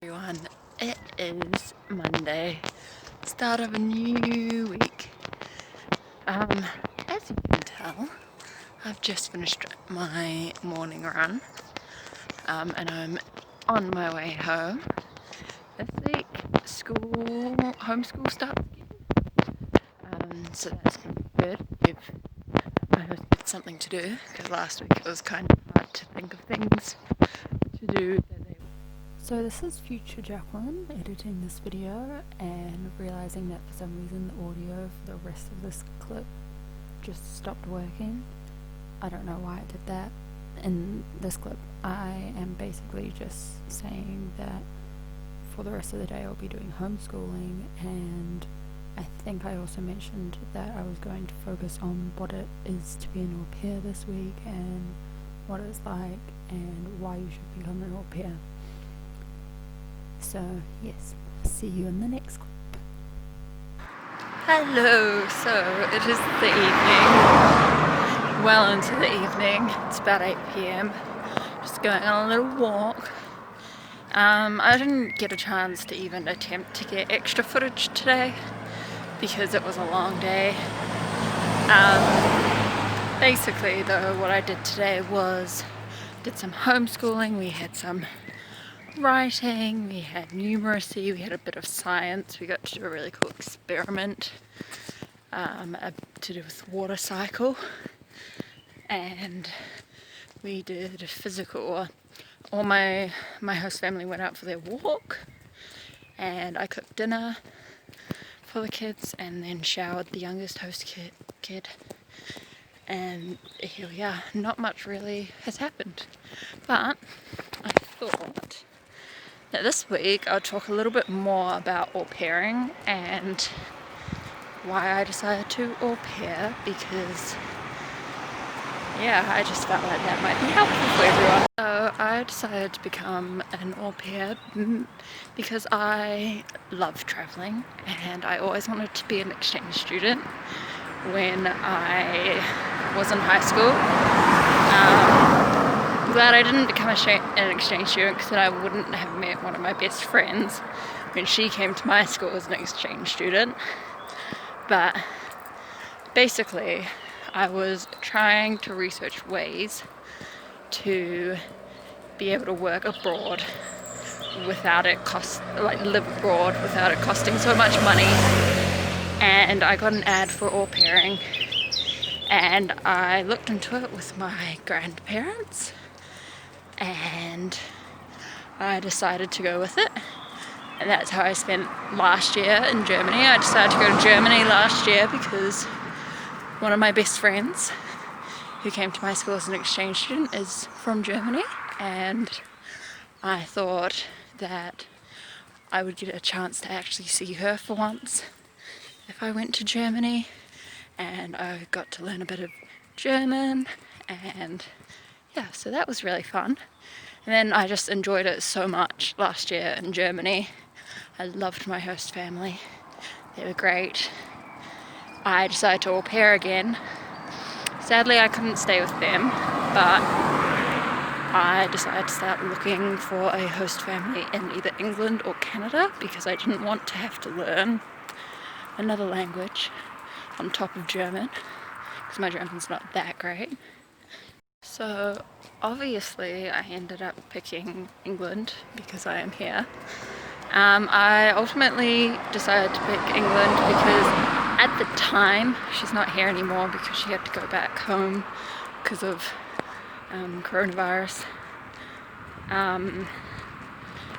Everyone, it is Monday, start of a new week. As you can tell, I've just finished my morning run, and I'm on my way home. This week, homeschool starts again, so that's going to be good. I hope it's something to do, because last week it was kind of hard to think of things to do. So this is future Jacqueline editing this video and realising that for some reason the audio for the rest of this clip just stopped working. I don't know why it did that. In this clip I am basically just saying that for the rest of the day I'll be doing homeschooling, and I think I also mentioned that I was going to focus on what it is to be an au pair this week and what it's like and why you should become an au pair. So yes, see you in the next clip. Hello, so it is the evening, well into the evening, it's about 8 p.m, just going on a little walk. I didn't get a chance to even attempt to get extra footage today because it was a long day. Basically though, what I did today was did some homeschooling. We had some writing, we had numeracy, we had a bit of science. We got to do a really cool experiment to do with water cycle, and we did physical. All my host family went out for their walk, and I cooked dinner for the kids and then showered the youngest host kid, and here we are. Not much really has happened, but I thought now this week I'll talk a little bit more about au pairing and why I decided to au pair, because I just felt like that might be helpful for everyone. So I decided to become an au pair because I love travelling and I always wanted to be an exchange student when I was in high school. Glad I didn't become an exchange student, because then I wouldn't have met one of my best friends when she came to my school as an exchange student. But basically I was trying to research ways to be able to work abroad without it live abroad without it costing so much money, and I got an ad for au pairing and I looked into it with my grandparents and I decided to go with it, and that's how I spent last year in Germany. I decided to go to Germany last year because one of my best friends who came to my school as an exchange student is from Germany, and I thought that I would get a chance to actually see her for once if I went to Germany, and I got to learn a bit of German, and so that was really fun. And then I just enjoyed it so much last year in Germany. I loved my host family, they were great. I decided to au pair again. Sadly I couldn't stay with them, but I decided to start looking for a host family in either England or Canada, because I didn't want to have to learn another language on top of German, because my German's not that great. So obviously I ended up picking England because I am here. I ultimately decided to pick England because at the time, she's not here anymore because she had to go back home because of coronavirus.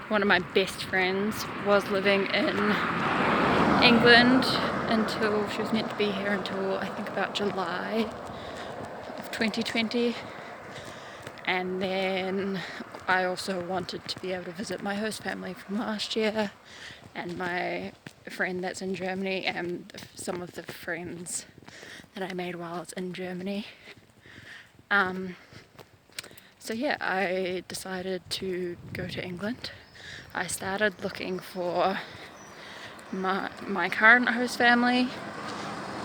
One of my best friends was living in England until she was meant to be here until I think about July of 2020, and then I also wanted to be able to visit my host family from last year and my friend that's in Germany and some of the friends that I made while I was in Germany. I decided to go to England. I started looking for my current host family,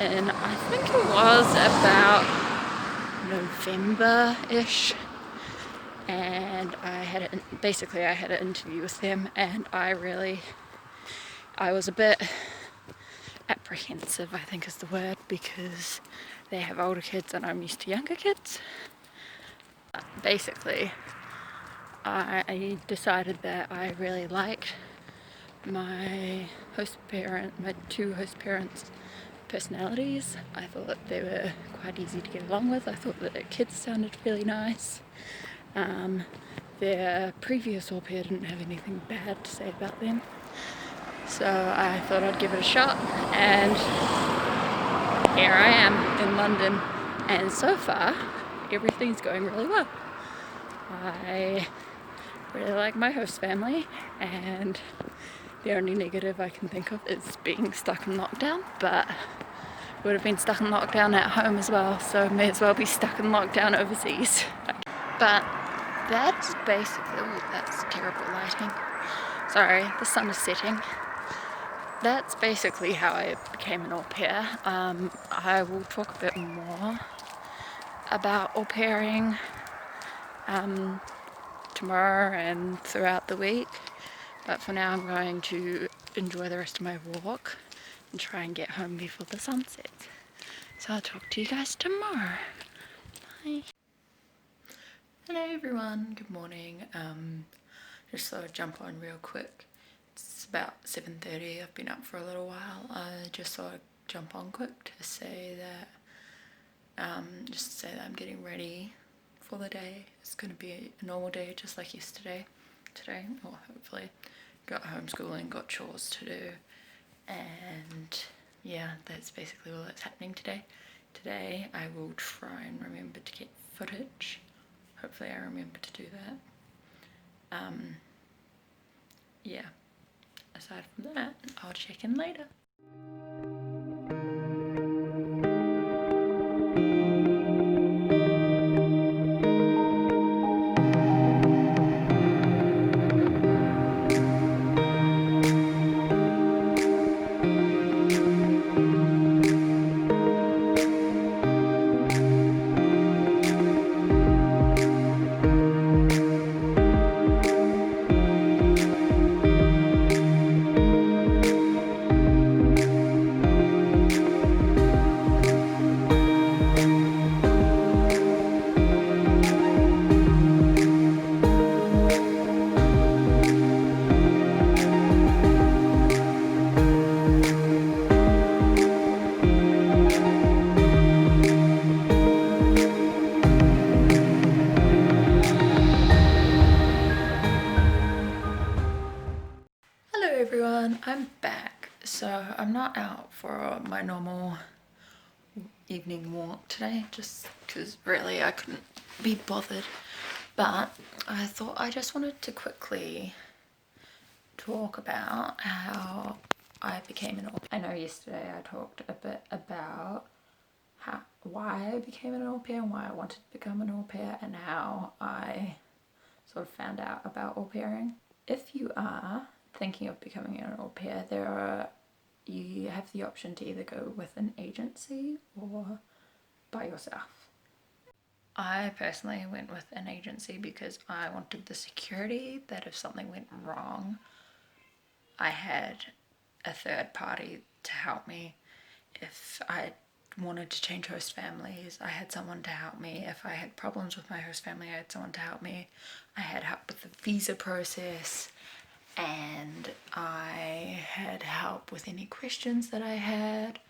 and I think it was about November-ish and I had an interview with them, and I was a bit apprehensive, I think is the word, because they have older kids and I'm used to younger kids. Basically, I decided that I really liked my two host parents' personalities. I thought they were quite easy to get along with. I thought that their kids sounded really nice. Their previous au pair didn't have anything bad to say about them, so I thought I'd give it a shot, and here I am in London, and so far everything's going really well. I really like my host family, and the only negative I can think of is being stuck in lockdown, but would have been stuck in lockdown at home as well, so may as well be stuck in lockdown overseas. But that's basically, that's terrible lighting. Sorry, the sun is setting. That's basically how I became an au pair. I will talk a bit more about au pairing tomorrow and throughout the week, but for now I'm going to enjoy the rest of my walk and try and get home before the sun sets. So I'll talk to you guys tomorrow. Bye. Hello everyone, good morning. Just thought I'd jump on real quick. It's about 7:30. I've been up for a little while. I just thought I'd jump on quick to say that I'm getting ready for the day. It's going to be a normal day just like yesterday. Today, or hopefully. Got homeschooling, got chores to do, and yeah, that's basically all that's happening today. Today I will try and remember to get footage. Hopefully I remember to do that. Yeah, aside from that, I'll check in later. Everyone, I'm back. So I'm not out for my normal evening walk today, just because really I couldn't be bothered, but I thought I just wanted to quickly talk about how I became an au pair. I know yesterday I talked a bit about why I became an au pair and why I wanted to become an au pair and how I sort of found out about au pairing. If you are thinking of becoming an au pair, you have the option to either go with an agency or by yourself. I personally went with an agency because I wanted the security that if something went wrong, I had a third party to help me. If I wanted to change host families, I had someone to help me. If I had problems with my host family, I had someone to help me. I had help with the visa process, and I had help with any questions that I had.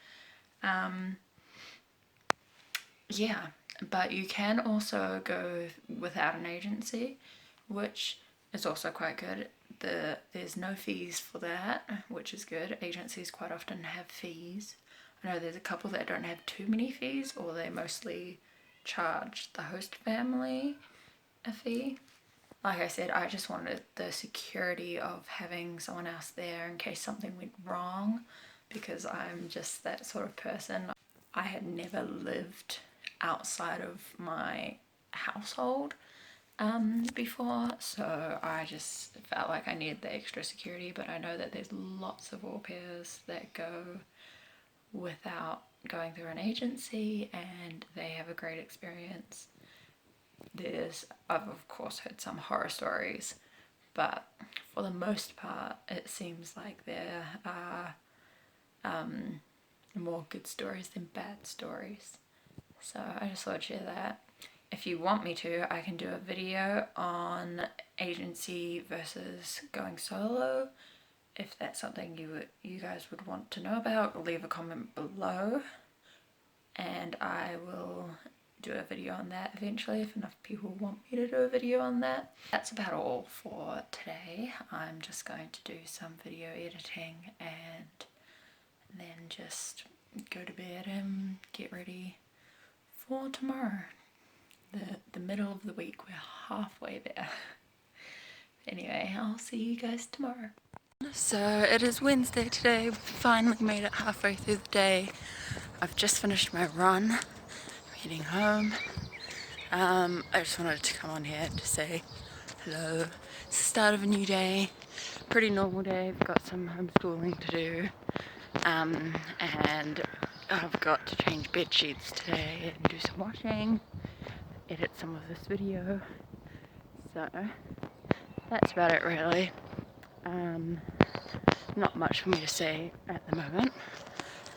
Yeah, but you can also go without an agency, which is also quite good. There's no fees for that, which is good. Agencies quite often have fees. I know there's a couple that don't have too many fees, or they mostly charge the host family a fee. Like I said, I just wanted the security of having someone else there in case something went wrong, because I'm just that sort of person. I had never lived outside of my household before, so I just felt like I needed the extra security. But I know that there's lots of au pairs that go without going through an agency and they have a great experience. I've of course heard some horror stories, but for the most part it seems like there are more good stories than bad stories. So I just thought I'd share that. If you want me to, I can do a video on agency versus going solo. If that's something you guys would want to know about, leave a comment below and I will do a video on that eventually if enough people want me to do a video on that. That's about all for today. I'm just going to do some video editing and then just go to bed and get ready for tomorrow. The middle of the week, we're halfway there. Anyway, I'll see you guys tomorrow. So it is Wednesday today. We've finally made it halfway through the day. I've just finished my run. I'm heading home. I just wanted to come on here to say hello. It's the start of a new day. Pretty normal day. I've got some homeschooling to do. And I've got to change bed sheets today and do some washing, edit some of this video. So that's about it really. Not much for me to say at the moment,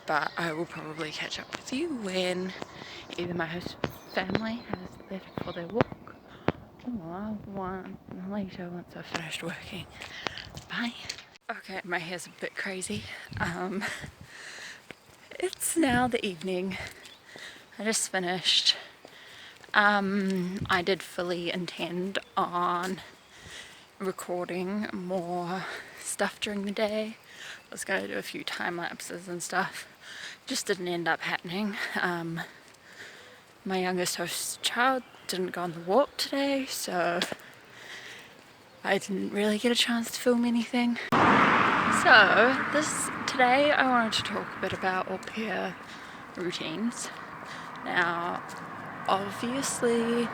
but I will probably catch up with you when either my host family has left for their walk or later once I've finished working. Bye. Okay, my hair's a bit crazy. It's now the evening. I just finished. I did fully intend on recording more stuff during the day. I was going to do a few time lapses and stuff. Just didn't end up happening. My youngest host's child didn't go on the walk today, so I didn't really get a chance to film anything. So today I wanted to talk a bit about au pair routines. Now obviously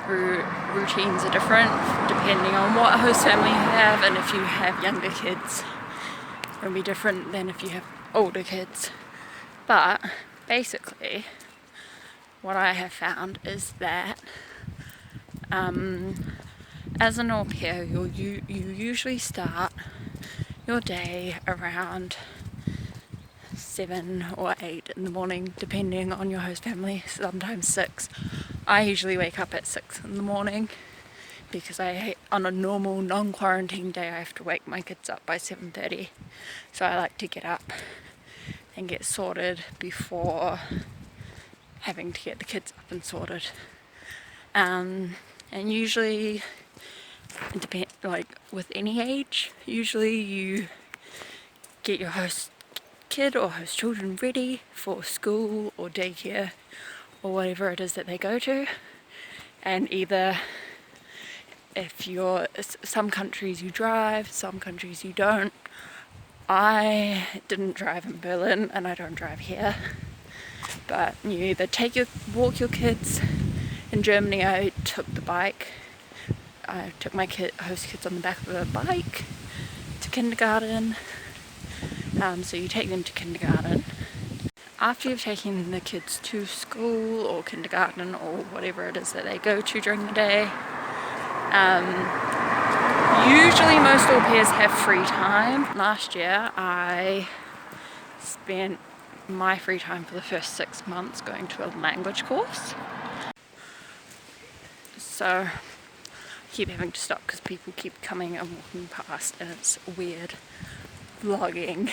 routines are different depending on what host family you have, and if you have younger kids it'll be different than if you have older kids. But basically what I have found is that as an au pair you usually start your day around 7 or 8 in the morning depending on your host family, sometimes 6. I usually wake up at 6 in the morning because on a normal non-quarantine day I have to wake my kids up by 7:30, so I like to get up and get sorted before having to get the kids up and sorted. And usually like with any age, usually you get your host kid or host children ready for school or daycare or whatever it is that they go to, and either some countries you drive, some countries you don't. I didn't drive in Berlin and I don't drive here, but you either walk your kids. In Germany I took the bike. I took my host kids on the back of a bike to kindergarten. So you take them to kindergarten. After you've taken the kids to school or kindergarten or whatever it is that they go to during the day, usually most au pairs have free time. Last year I spent my free time for the first 6 months going to a language course. So I keep having to stop because people keep coming and walking past, and it's weird vlogging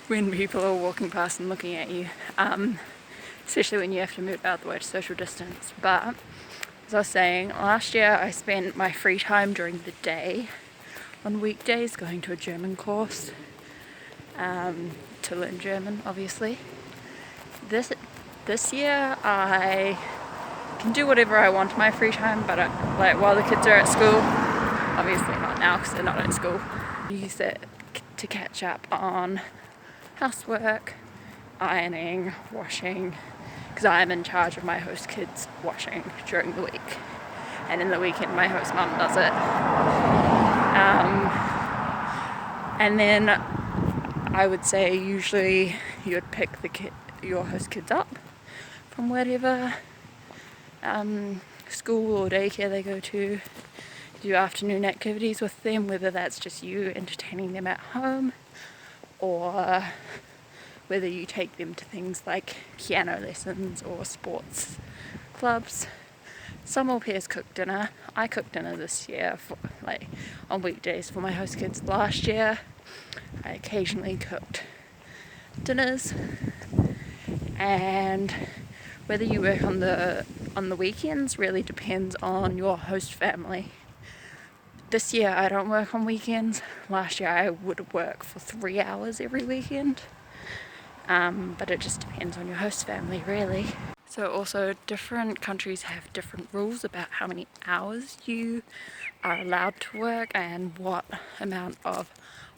when people are walking past and looking at you, especially when you have to move out the way to social distance. But as I was saying, last year I spent my free time during the day on weekdays going to a German course to learn German, obviously. This year I can do whatever I want in my free time, but while the kids are at school, obviously not now because they're not at school, I use it to catch up on housework, ironing, washing, because I am in charge of my host kids' washing during the week, and in the weekend my host mum does it. And then I would say usually you'd pick your host kids up from wherever school or daycare they go to, do afternoon activities with them, whether that's just you entertaining them at home or whether you take them to things like piano lessons or sports clubs. Some au pairs cook dinner. I cooked dinner this year for, like, on weekdays for my host kids. Last year I occasionally cooked dinners, and whether you work on the weekends really depends on your host family. This year I don't work on weekends. Last year I would work for 3 hours every weekend, but it just depends on your host family really. So also different countries have different rules about how many hours you are allowed to work and what amount of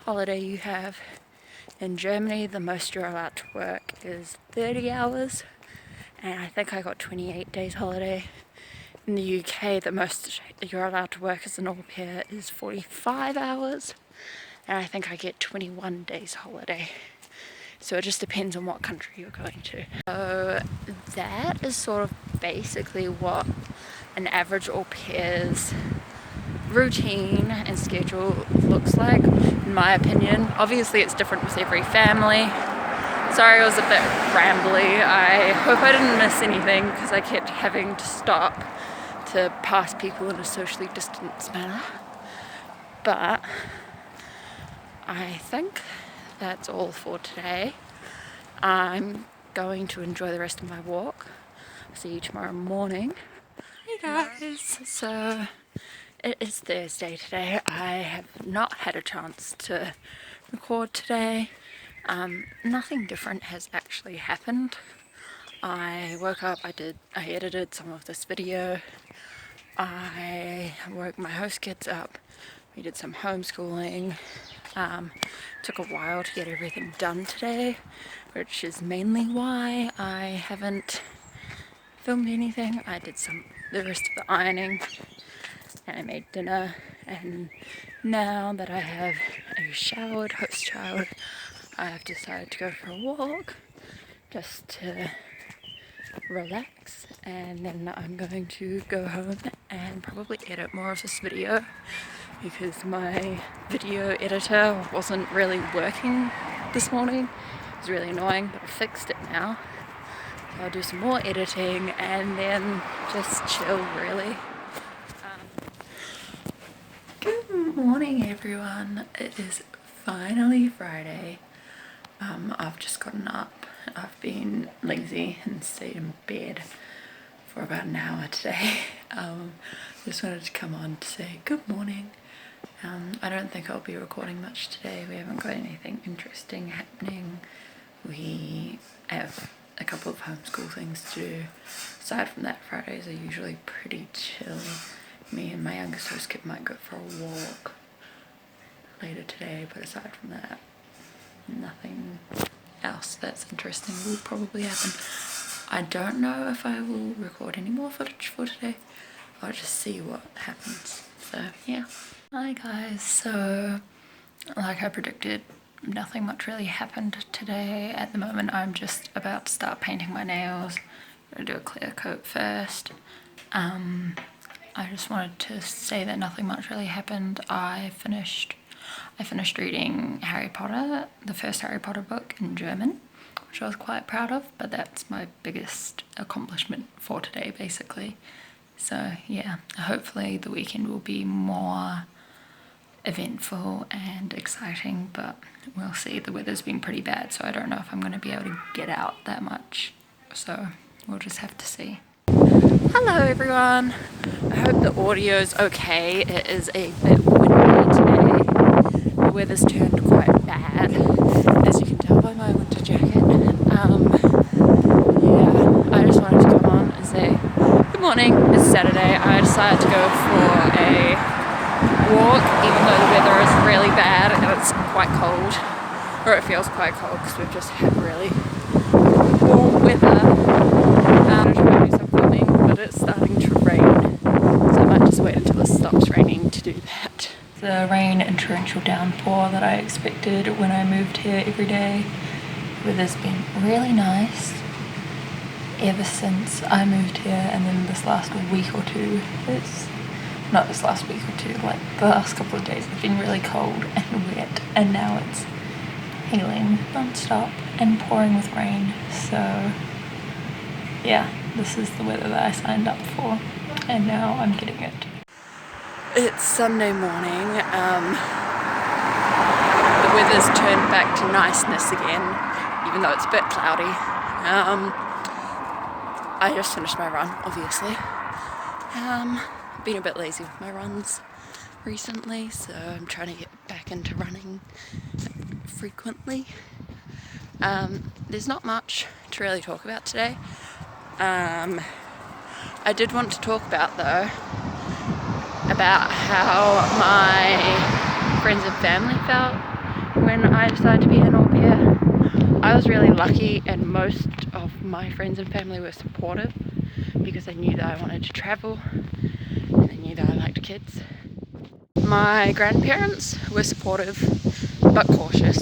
holiday you have. In Germany, the most you're allowed to work is 30 hours, and I think I got 28 days holiday. In the UK, the most you're allowed to work as an au pair is 45 hours, and I think I get 21 days holiday. So it just depends on what country you're going to. So that is sort of basically what an average au pair's routine and schedule looks like, in my opinion. Obviously it's different with every family. Sorry I was a bit rambly. I hope I didn't miss anything because I kept having to stop to pass people in a socially distanced manner. But I think that's all for today. I'm going to enjoy the rest of my walk. See you tomorrow morning. Hey guys! So it is Thursday today. I have not had a chance to record today. Nothing different has actually happened. I woke up, I edited some of this video. I woke my host kids up. We did some homeschooling. Took a while to get everything done today, which is mainly why I haven't filmed anything. I did the rest of the ironing, and I made dinner, and now that I have a showered host child, I have decided to go for a walk just to relax, and then I'm going to go home and probably edit more of this video because my video editor wasn't really working this morning. It was really annoying, but I fixed it now. So I'll do some more editing and then just chill really. Good morning everyone. It is finally Friday. I've just gotten up. I've been lazy and stayed in bed for about an hour today. Just wanted to come on to say good morning. I don't think I'll be recording much today. We haven't got anything interesting happening. We have a couple of homeschool things to do. Aside from that, Fridays are usually pretty chill. Me and my youngest host kid might go for a walk later today, but aside from that, nothing else that's interesting will probably happen. I don't know if I will record any more footage for today. I'll just see what happens. So yeah. Hi guys, so like I predicted, nothing much really happened today. At the moment I'm just about to start painting my nails. I'm gonna do a clear coat first. I just wanted to say that nothing much really happened. I finished reading Harry Potter, the first Harry Potter book in German, which I was quite proud of, but that's my biggest accomplishment for today basically. So yeah, hopefully the weekend will be more eventful and exciting, but we'll see. The weather's been pretty bad, so I don't know if I'm going to be able to get out that much, so we'll just have to see. Hello everyone, I hope the audio's okay. It is a bit windy today. The weather's turned quite bad, as you can tell by my winter jacket. Yeah, I just wanted to come on and say good morning. It's Saturday. I decided to go for a walk, even though the weather is really bad and it's quite cold, or it feels quite cold because we've just had really warm weather. I'm trying to do some filming, but it's starting to rain, so I might just wait until it stops raining to do that. The rain and torrential downpour that I expected when I moved here every day. The weather's been really nice. ever since I moved here, and then this last week or two, not this last week or two, like the last couple of days have been really cold and wet, and now it's hailing non-stop and pouring with rain. So yeah, this is the weather that I signed up for, and now I'm getting it. It's Sunday morning. The weather's turned back to niceness again, even though it's a bit cloudy. I just finished my run, obviously. Been a bit lazy with my runs recently, so I'm trying to get back into running frequently. There's not much to really talk about today. I did want to talk about how my friends and family felt when I decided to be an au pair. I was really lucky, and most of my friends and family were supportive because they knew that I wanted to travel and they knew that I liked kids. My grandparents were supportive but cautious,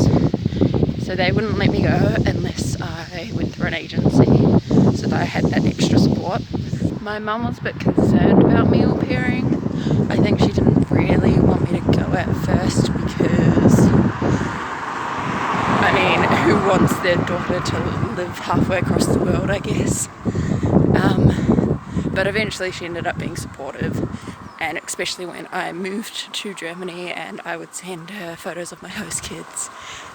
so they wouldn't let me go unless I went through an agency so that I had that extra support. My mum was a bit concerned about me au pairing. I think she didn't really want me to go at first because, I mean, who wants their daughter to live halfway across the world, I guess. But eventually she ended up being supportive, and especially when I moved to Germany and I would send her photos of my host kids,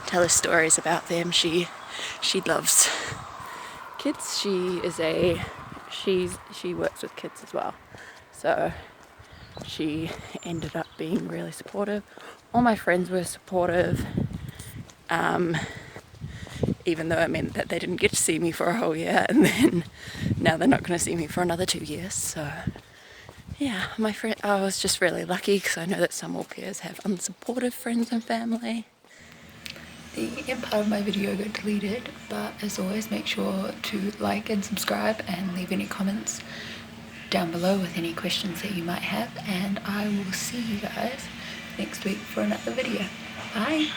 tell her stories about them. She loves kids. She works with kids as well, so she ended up being really supportive. All my friends were supportive, even though it meant that they didn't get to see me for a whole year, and then now they're not going to see me for another 2 years. So yeah, I was just really lucky because I know that some au pairs have unsupportive friends and family. The end part of my video got deleted, but as always, make sure to like and subscribe and leave any comments down below with any questions that you might have, and I will see you guys next week for another video. Bye!